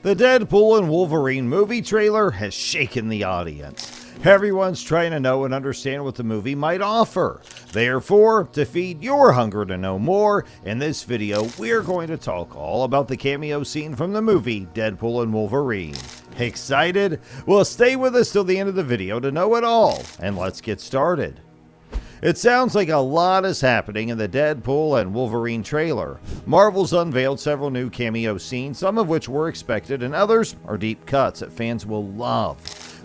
The Deadpool and Wolverine movie trailer has shaken the audience. Everyone's trying to know and understand what the movie might offer. Therefore, to feed your hunger to know more, in this video we're going to talk all about the cameo scene from the movie Deadpool and Wolverine. Excited? Well, stay with us till the end of the video to know it all, and let's get started. It sounds like a lot is happening in the Deadpool and Wolverine trailer. Marvel's unveiled several new cameo scenes, some of which were expected and others are deep cuts that fans will love.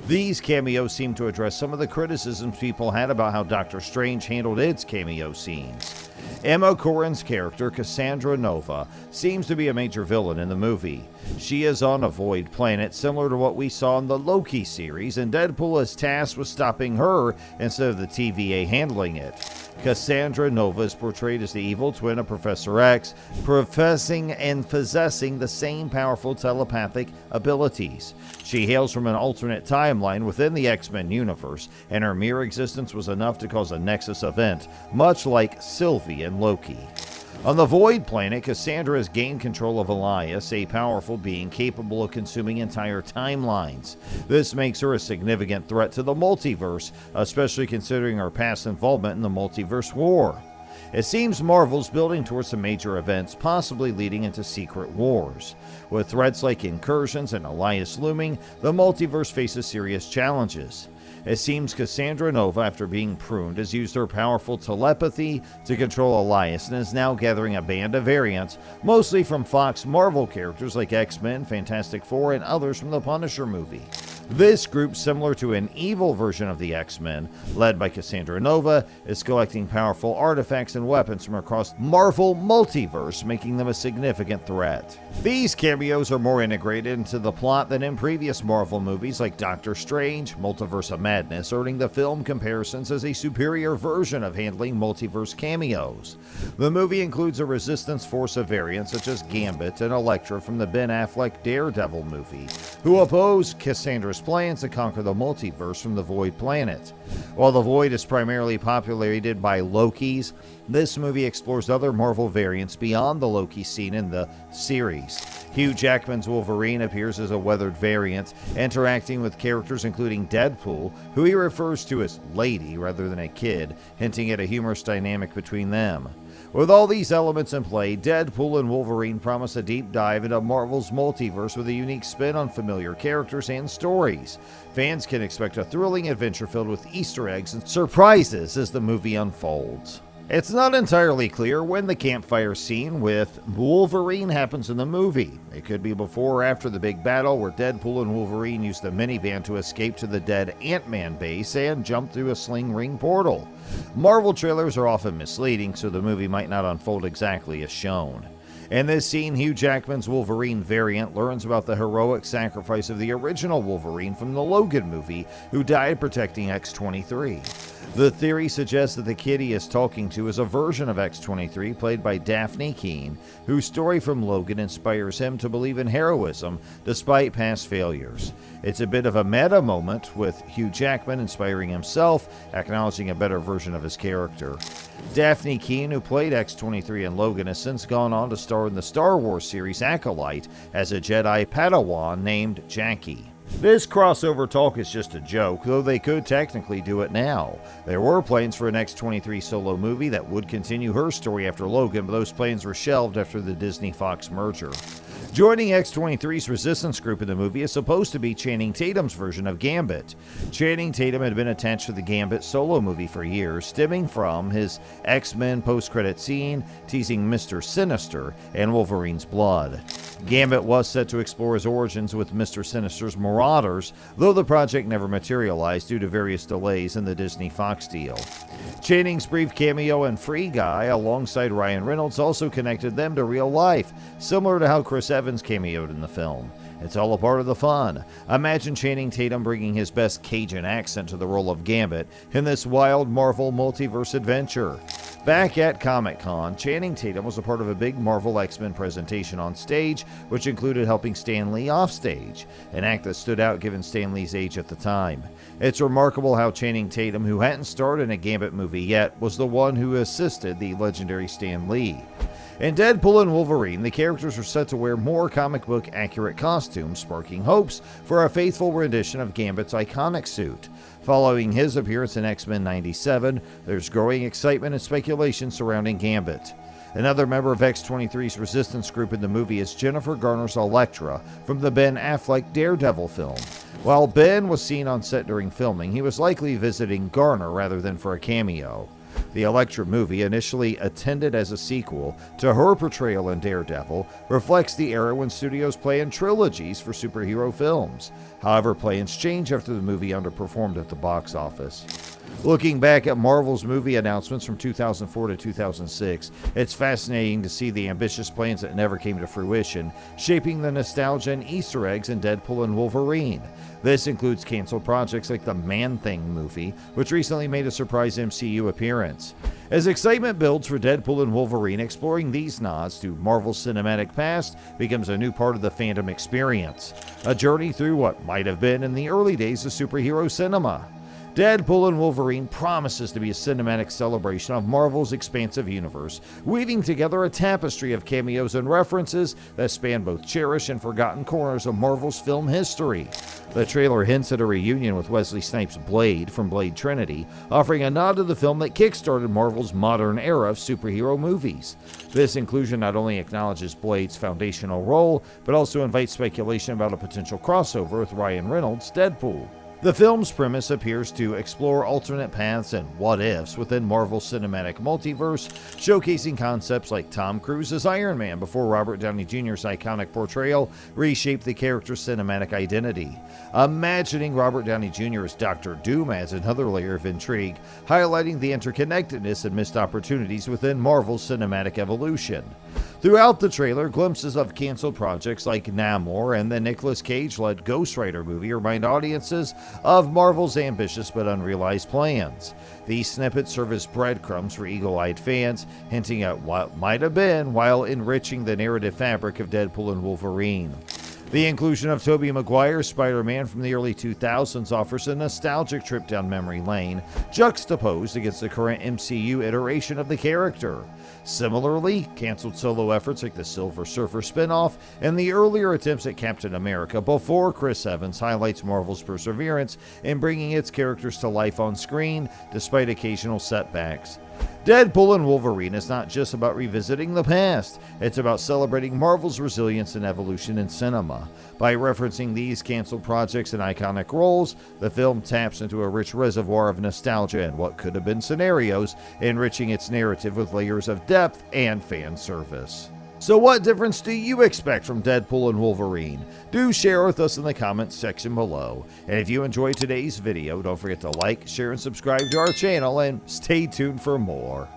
These cameos seem to address some of the criticisms people had about how Doctor Strange handled its cameo scenes. Emma Corrin's character, Cassandra Nova, seems to be a major villain in the movie. She is on a void planet similar to what we saw in the Loki series, and Deadpool is tasked with stopping her instead of the TVA handling it. Cassandra Nova is portrayed as the evil twin of Professor X, professing and possessing the same powerful telepathic abilities. She hails from an alternate timeline within the X-Men universe, and her mere existence was enough to cause a Nexus event, much like Sylvie in Loki. On the Void planet, Cassandra has gained control of Elias, a powerful being capable of consuming entire timelines. This makes her a significant threat to the multiverse, especially considering her past involvement in the Multiverse War. It seems Marvel's building towards some major events, possibly leading into secret wars. With threats like incursions and Elias looming, the multiverse faces serious challenges. It seems Cassandra Nova, after being pruned, has used her powerful telepathy to control Elias and is now gathering a band of variants, mostly from Fox Marvel characters like X-Men, Fantastic Four, and others from the Punisher movie. This group, similar to an evil version of the X-Men, led by Cassandra Nova, is collecting powerful artifacts and weapons from across Marvel Multiverse, making them a significant threat. These cameos are more integrated into the plot than in previous Marvel movies like Doctor Strange, Multiverse of Madness, earning the film comparisons as a superior version of handling multiverse cameos. The movie includes a resistance force of variants such as Gambit and Elektra from the Ben Affleck Daredevil movie, who oppose Cassandra's plans to conquer the multiverse from the Void planet. While the Void is primarily populated by Lokis, this movie explores other Marvel variants beyond the Loki seen in the series. Hugh Jackman's Wolverine appears as a weathered variant, interacting with characters including Deadpool, who he refers to as Lady rather than a kid, hinting at a humorous dynamic between them. With all these elements in play, Deadpool and Wolverine promise a deep dive into Marvel's multiverse with a unique spin on familiar characters and stories. Fans can expect a thrilling adventure filled with Easter eggs and surprises as the movie unfolds. It's not entirely clear when the campfire scene with Wolverine happens in the movie. It could be before or after the big battle where Deadpool and Wolverine use the minivan to escape to the dead Ant-Man base and jump through a sling ring portal. Marvel trailers are often misleading, so the movie might not unfold exactly as shown. In this scene, Hugh Jackman's Wolverine variant learns about the heroic sacrifice of the original Wolverine from the Logan movie, who died protecting X-23. The theory suggests that the kid he is talking to is a version of X-23 played by Daphne Keane, whose story from Logan inspires him to believe in heroism despite past failures. It's a bit of a meta moment, with Hugh Jackman inspiring himself, acknowledging a better version of his character. Daphne Keane, who played X-23 in Logan, has since gone on to star in the Star Wars series Acolyte as a Jedi Padawan named Jackie. This crossover talk is just a joke, though they could technically do it now. There were plans for an X-23 solo movie that would continue her story after Logan, but those plans were shelved after the Disney-Fox merger. Joining X-23's resistance group in the movie is supposed to be Channing Tatum's version of Gambit. Channing Tatum had been attached to the Gambit solo movie for years, stemming from his X-Men post-credit scene teasing Mr. Sinister and Wolverine's blood. Gambit was set to explore his origins with Mr. Sinister's Marauders, though the project never materialized due to various delays in the Disney-Fox deal. Channing's brief cameo in Free Guy alongside Ryan Reynolds also connected them to real life, similar to how Chris Evans cameoed in the film. It's all a part of the fun. Imagine Channing Tatum bringing his best Cajun accent to the role of Gambit in this wild Marvel multiverse adventure. Back at Comic-Con, Channing Tatum was a part of a big Marvel X-Men presentation on stage, which included helping Stan Lee offstage, an act that stood out given Stan Lee's age at the time. It's remarkable how Channing Tatum, who hadn't starred in a Gambit movie yet, was the one who assisted the legendary Stan Lee. In Deadpool and Wolverine, the characters are set to wear more more comic book accurate costumes, sparking hopes for a faithful rendition of Gambit's iconic suit. Following his appearance in X-Men 97, there's growing excitement and speculation surrounding Gambit. Another member of X-23's resistance group in the movie is Jennifer Garner's Elektra from the Ben Affleck Daredevil film. While Ben was seen on set during filming, he was likely visiting Garner rather than for a cameo. The Elektra movie, initially intended as a sequel to her portrayal in Daredevil, reflects the era when studios planned trilogies for superhero films. However, plans changed after the movie underperformed at the box office. Looking back at Marvel's movie announcements from 2004 to 2006, it's fascinating to see the ambitious plans that never came to fruition, shaping the nostalgia and Easter eggs in Deadpool and Wolverine. This includes canceled projects like the Man-Thing movie, which recently made a surprise MCU appearance. As excitement builds for Deadpool and Wolverine, exploring these nods to Marvel's cinematic past becomes a new part of the fandom experience, a journey through what might have been in the early days of superhero cinema. Deadpool and Wolverine promises to be a cinematic celebration of Marvel's expansive universe, weaving together a tapestry of cameos and references that span both cherished and forgotten corners of Marvel's film history. The trailer hints at a reunion with Wesley Snipes' Blade from Blade Trinity, offering a nod to the film that kickstarted Marvel's modern era of superhero movies. This inclusion not only acknowledges Blade's foundational role, but also invites speculation about a potential crossover with Ryan Reynolds' Deadpool. The film's premise appears to explore alternate paths and what-ifs within Marvel's cinematic multiverse, showcasing concepts like Tom Cruise as Iron Man before Robert Downey Jr.'s iconic portrayal reshaped the character's cinematic identity. Imagining Robert Downey Jr. as Dr. Doom adds another layer of intrigue, highlighting the interconnectedness and missed opportunities within Marvel's cinematic evolution. Throughout the trailer, glimpses of canceled projects like Namor and the Nicolas Cage-led Ghost Rider movie remind audiences of Marvel's ambitious but unrealized plans. These snippets serve as breadcrumbs for eagle-eyed fans, hinting at what might have been while enriching the narrative fabric of Deadpool and Wolverine. The inclusion of Tobey Maguire's Spider-Man from the early 2000s offers a nostalgic trip down memory lane, juxtaposed against the current MCU iteration of the character. Similarly, canceled solo efforts like the Silver Surfer spin-off and the earlier attempts at Captain America before Chris Evans highlights Marvel's perseverance in bringing its characters to life on screen, despite occasional setbacks. Deadpool and Wolverine is not just about revisiting the past, it's about celebrating Marvel's resilience and evolution in cinema. By referencing these canceled projects and iconic roles, the film taps into a rich reservoir of nostalgia and what could have been scenarios, enriching its narrative with layers of depth and fan service. So what difference do you expect from Deadpool and Wolverine? Do share with us in the comments section below. And if you enjoyed today's video, don't forget to like, share, and subscribe to our channel, and stay tuned for more.